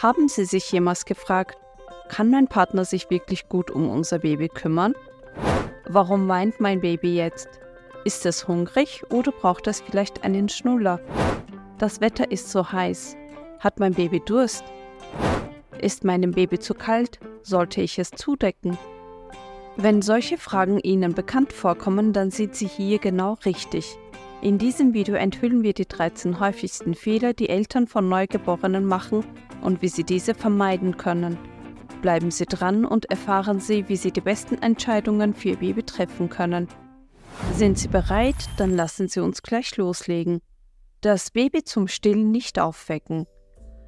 Haben Sie sich jemals gefragt, kann mein Partner sich wirklich gut um unser Baby kümmern? Warum weint mein Baby jetzt? Ist es hungrig oder braucht es vielleicht einen Schnuller? Das Wetter ist so heiß. Hat mein Baby Durst? Ist meinem Baby zu kalt? Sollte ich es zudecken? Wenn solche Fragen Ihnen bekannt vorkommen, dann sind Sie hier genau richtig. In diesem Video enthüllen wir die 13 häufigsten Fehler, die Eltern von Neugeborenen machen und wie Sie diese vermeiden können. Bleiben Sie dran und erfahren Sie, wie Sie die besten Entscheidungen für Ihr Baby treffen können. Sind Sie bereit? Dann lassen Sie uns gleich loslegen. Das Baby zum Stillen nicht aufwecken.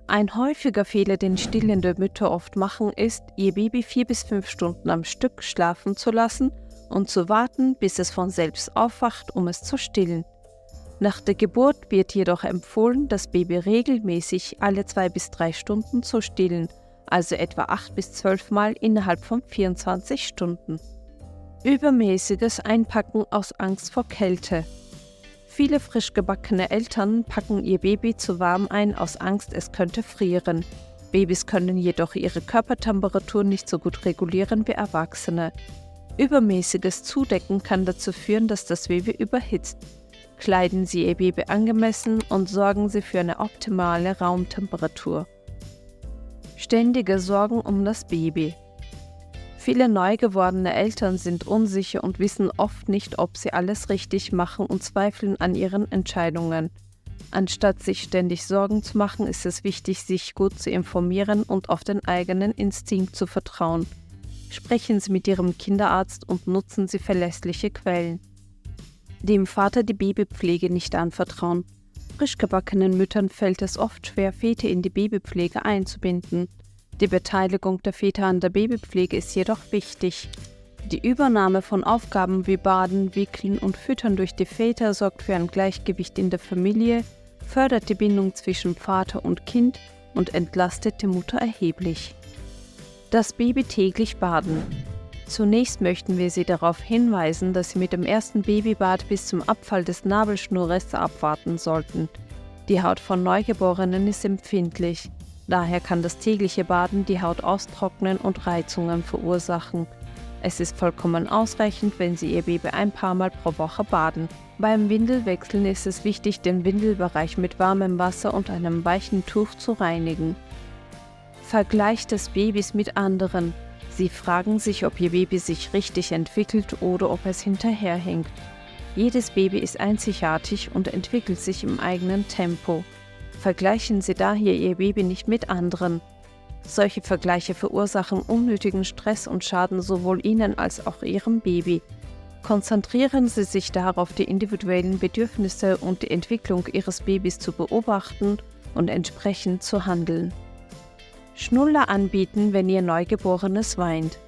Ein häufiger Fehler, den stillende Mütter oft machen, ist, ihr Baby 4 bis 5 Stunden am Stück schlafen zu lassen und zu warten, bis es von selbst aufwacht, um es zu stillen. Nach der Geburt wird jedoch empfohlen, das Baby regelmäßig alle 2 bis 3 Stunden zu stillen, also etwa 8 bis 12 Mal innerhalb von 24 Stunden. Übermäßiges Einpacken aus Angst vor Kälte. Viele frisch gebackene Eltern packen ihr Baby zu warm ein aus Angst, es könnte frieren. Babys können jedoch ihre Körpertemperatur nicht so gut regulieren wie Erwachsene. Übermäßiges Zudecken kann dazu führen, dass das Baby überhitzt. Kleiden Sie Ihr Baby angemessen und sorgen Sie für eine optimale Raumtemperatur. Ständige Sorgen um das Baby. Viele neu gewordene Eltern sind unsicher und wissen oft nicht, ob sie alles richtig machen und zweifeln an ihren Entscheidungen. Anstatt sich ständig Sorgen zu machen, ist es wichtig, sich gut zu informieren und auf den eigenen Instinkt zu vertrauen. Sprechen Sie mit Ihrem Kinderarzt und nutzen Sie verlässliche Quellen. Dem Vater die Babypflege nicht anvertrauen. Frisch gebackenen Müttern fällt es oft schwer, Väter in die Babypflege einzubinden. Die Beteiligung der Väter an der Babypflege ist jedoch wichtig. Die Übernahme von Aufgaben wie Baden, Wickeln und Füttern durch die Väter sorgt für ein Gleichgewicht in der Familie, fördert die Bindung zwischen Vater und Kind und entlastet die Mutter erheblich. Das Baby täglich baden. Zunächst möchten wir Sie darauf hinweisen, dass Sie mit dem ersten Babybad bis zum Abfall des Nabelschnurres abwarten sollten. Die Haut von Neugeborenen ist empfindlich. Daher kann das tägliche Baden die Haut austrocknen und Reizungen verursachen. Es ist vollkommen ausreichend, wenn Sie Ihr Baby ein paar Mal pro Woche baden. Beim Windelwechseln ist es wichtig, den Windelbereich mit warmem Wasser und einem weichen Tuch zu reinigen. Vergleich des Babys mit anderen. Sie fragen sich, ob Ihr Baby sich richtig entwickelt oder ob es hinterherhinkt. Jedes Baby ist einzigartig und entwickelt sich im eigenen Tempo. Vergleichen Sie daher Ihr Baby nicht mit anderen. Solche Vergleiche verursachen unnötigen Stress und schaden sowohl Ihnen als auch Ihrem Baby. Konzentrieren Sie sich darauf, die individuellen Bedürfnisse und die Entwicklung Ihres Babys zu beobachten und entsprechend zu handeln. Schnuller anbieten, wenn Ihr Neugeborenes weint.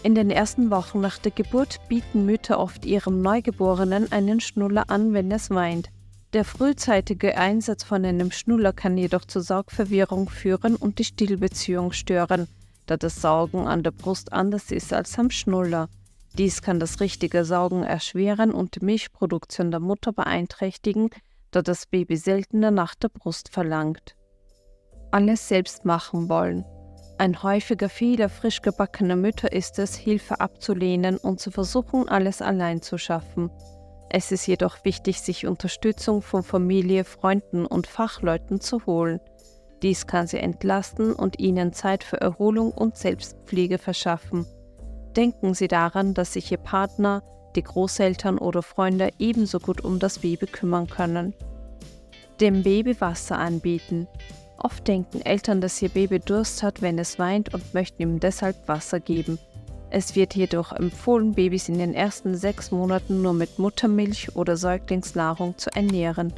In den ersten Wochen nach der Geburt bieten Mütter oft ihrem Neugeborenen einen Schnuller an, wenn es weint. Der frühzeitige Einsatz von einem Schnuller kann jedoch zur Saugverwirrung führen und die Stillbeziehung stören, da das Saugen an der Brust anders ist als am Schnuller. Dies kann das richtige Saugen erschweren und die Milchproduktion der Mutter beeinträchtigen, da das Baby seltener nach der Brust verlangt. Alles selbst machen wollen. Ein häufiger Fehler frisch gebackener Mütter ist es, Hilfe abzulehnen und zu versuchen, alles allein zu schaffen. Es ist jedoch wichtig, sich Unterstützung von Familie, Freunden und Fachleuten zu holen. Dies kann Sie entlasten und Ihnen Zeit für Erholung und Selbstpflege verschaffen. Denken Sie daran, dass sich Ihr Partner, die Großeltern oder Freunde ebenso gut um das Baby kümmern können. Dem Baby Wasser anbieten. Oft denken Eltern, dass ihr Baby Durst hat, wenn es weint und möchten ihm deshalb Wasser geben. Es wird jedoch empfohlen, Babys in den ersten 6 Monaten nur mit Muttermilch oder Säuglingsnahrung zu ernähren,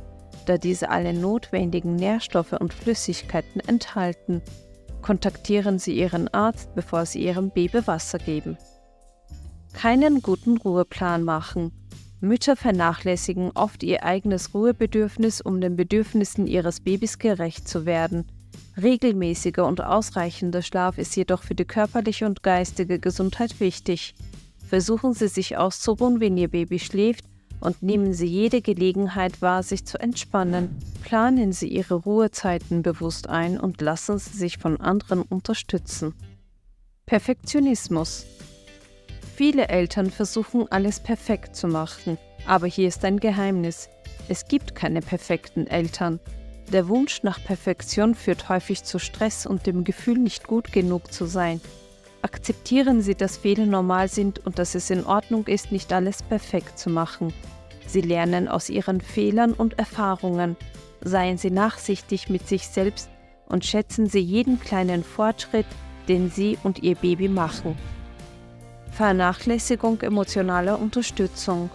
da diese alle notwendigen Nährstoffe und Flüssigkeiten enthalten. Kontaktieren Sie Ihren Arzt, bevor Sie Ihrem Baby Wasser geben. Keinen guten Ruheplan machen. Mütter vernachlässigen oft ihr eigenes Ruhebedürfnis, um den Bedürfnissen ihres Babys gerecht zu werden. Regelmäßiger und ausreichender Schlaf ist jedoch für die körperliche und geistige Gesundheit wichtig. Versuchen Sie sich auszuruhen, wenn Ihr Baby schläft, und nehmen Sie jede Gelegenheit wahr, sich zu entspannen. Planen Sie Ihre Ruhezeiten bewusst ein und lassen Sie sich von anderen unterstützen. Perfektionismus. Viele Eltern versuchen, alles perfekt zu machen, aber hier ist ein Geheimnis. Es gibt keine perfekten Eltern. Der Wunsch nach Perfektion führt häufig zu Stress und dem Gefühl, nicht gut genug zu sein. Akzeptieren Sie, dass Fehler normal sind und dass es in Ordnung ist, nicht alles perfekt zu machen. Sie lernen aus Ihren Fehlern und Erfahrungen. Seien Sie nachsichtig mit sich selbst und schätzen Sie jeden kleinen Fortschritt, den Sie und Ihr Baby machen. Vernachlässigung emotionaler Unterstützung.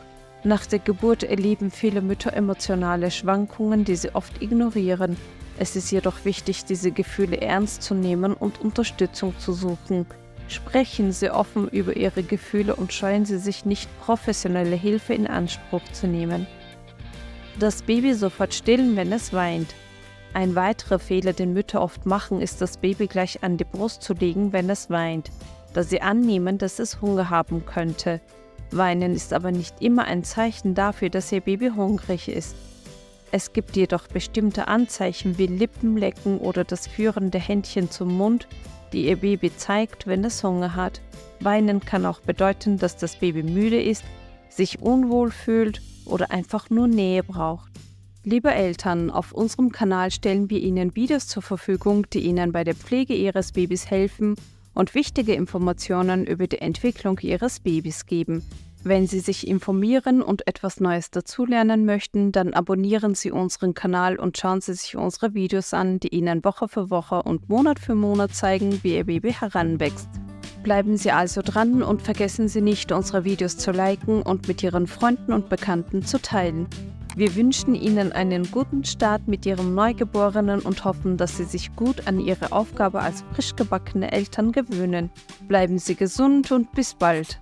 Nach der Geburt erleben viele Mütter emotionale Schwankungen, die sie oft ignorieren. Es ist jedoch wichtig, diese Gefühle ernst zu nehmen und Unterstützung zu suchen. Sprechen Sie offen über Ihre Gefühle und scheuen Sie sich nicht, professionelle Hilfe in Anspruch zu nehmen. Das Baby sofort stillen, wenn es weint. Ein weiterer Fehler, den Mütter oft machen, ist, das Baby gleich an die Brust zu legen, wenn es weint, da sie annehmen, dass es Hunger haben könnte. Weinen ist aber nicht immer ein Zeichen dafür, dass Ihr Baby hungrig ist. Es gibt jedoch bestimmte Anzeichen wie Lippenlecken oder das Führen der Händchen zum Mund, die Ihr Baby zeigt, wenn es Hunger hat. Weinen kann auch bedeuten, dass das Baby müde ist, sich unwohl fühlt oder einfach nur Nähe braucht. Liebe Eltern, auf unserem Kanal stellen wir Ihnen Videos zur Verfügung, die Ihnen bei der Pflege Ihres Babys helfen und wichtige Informationen über die Entwicklung Ihres Babys geben. Wenn Sie sich informieren und etwas Neues dazulernen möchten, dann abonnieren Sie unseren Kanal und schauen Sie sich unsere Videos an, die Ihnen Woche für Woche und Monat für Monat zeigen, wie Ihr Baby heranwächst. Bleiben Sie also dran und vergessen Sie nicht, unsere Videos zu liken und mit Ihren Freunden und Bekannten zu teilen. Wir wünschen Ihnen einen guten Start mit Ihrem Neugeborenen und hoffen, dass Sie sich gut an Ihre Aufgabe als frisch gebackene Eltern gewöhnen. Bleiben Sie gesund und bis bald!